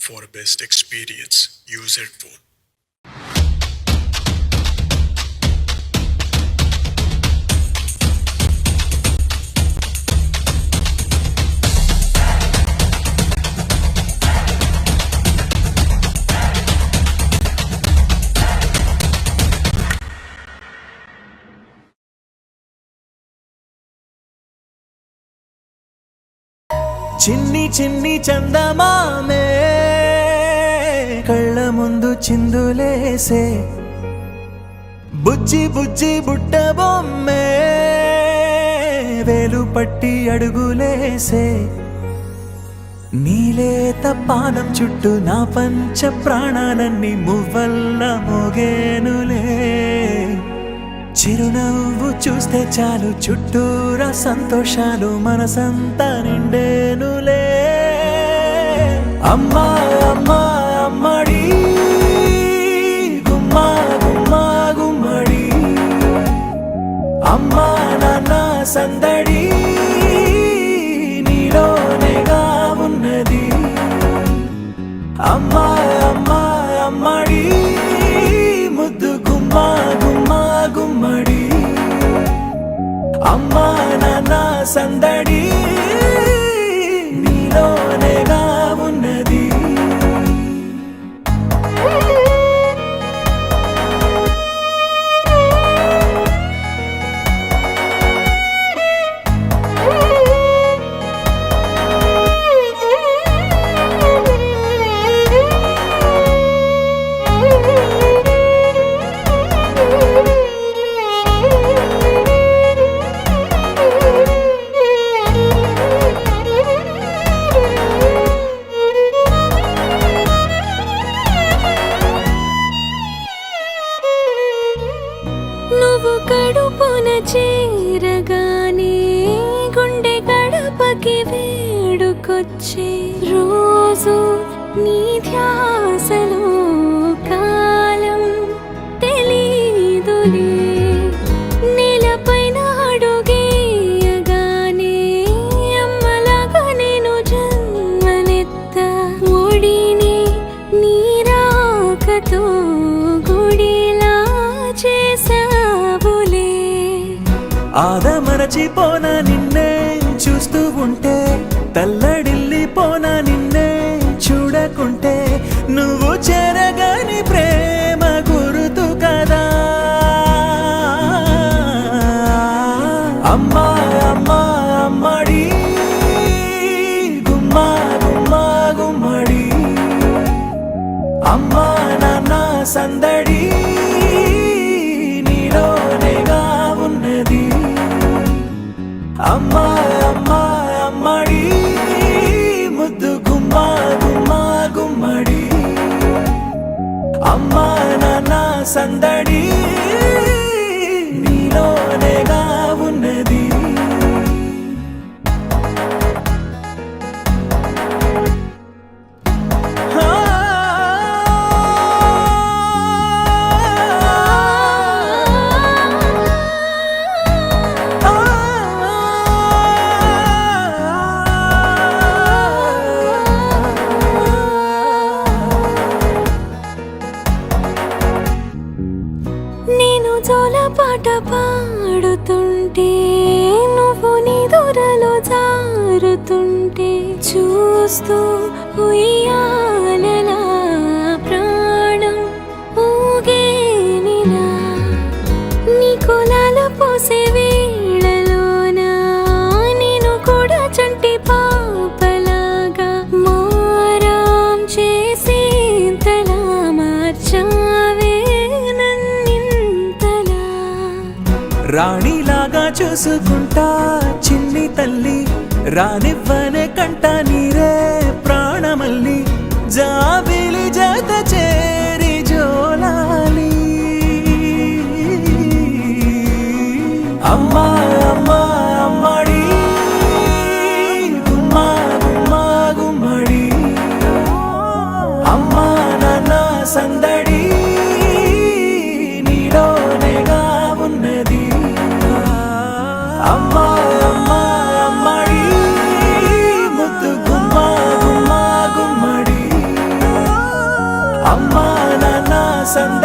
for best experience. Use headphone. చిన్ని చిన్ని చందమామే కళ్ళ ముందు చిందులేసే బుజ్జి బుజ్జి బుట్ట బొమ్మే వేలు పట్టి అడుగులేసే నీలేత పానం చుట్టూ నా పంచ ప్రాణాలన్నీ మువ్వల్ల మోగేనులే చిరునవ్వు చూస్తే చాలు చుట్టూరా సంతోషాలు మనసంతా నిండేనులే అమ్మా అమ్మా అమ్మడి గుమ్మా గుమ్మా గుమ్మడి అమ్మా నాన్న సందడి నీలోనేగా ఉన్నది అమ్మా అమ్మా అమ్మడి ముద్దు గుమ్మా గుమ్మా గుమ్మడి అమ్మా నాన్న సందడి నీలోనేగా ఉన్నది నువ్వు కడుపున చేరగానే గుండె గడపకి వేడుకొచ్చే రోజు నీ ధ్యాసలో కాలం తెలీదులే నేలపైన అడుగేయగానే అమ్మలాగా నేను జన్మనెత్త ఒడిని నీ రాకతో గుడిలా చేసావులే ఆదమరచిపోనా నిన్నే చూస్తూ ఉంటే తల్లడిల్లిపోనా నిన్నే చూడకుంటే నువ్వు చెరగని ప్రేమ గురుతు కదా అమ్మా అమ్మా అమ్మడి గుమ్మా గుమ్మా గుమ్మడి అమ్మా నాన్న సందడి నీలోనేగా ఉన్నది అమ్మా అమ్మా అమ్మడి ముద్దు గుమ్మా గుమ్మా గుమ్మడి అమ్మా నాన్న సందడి నీలోనేగా ఉన్నది నేను జోలపాట పాడుతుంటే నువ్వు నీ దూరలో జారుతుంటే చూస్తూ ఉయ్యాలలా ప్రాణం ఊగేనిలా నీ కులాల పోసే వేళలోనా నేను కూడా చంటి పాపలాగా మారాం చేసేంతలా మార్చావే నన్నింతలా రాణిలాగా చూసుకుంటా చిన్ని తల్లి రానివ్వనే కంట నీరే ప్రాణమల్లి జాబిలి జత చేరి జోలాలి అమ్మా అమ్మా అమ్మడి గుమ్మా గుమ్మా గుమ్మడి అమ్మా నాన్న సందడి నీలోనేగా ఉన్నది అమ్మా అమ్మా అమ్మడి ముద్దు గుమ్మా గుమ్మా గుమ్మడి సందడి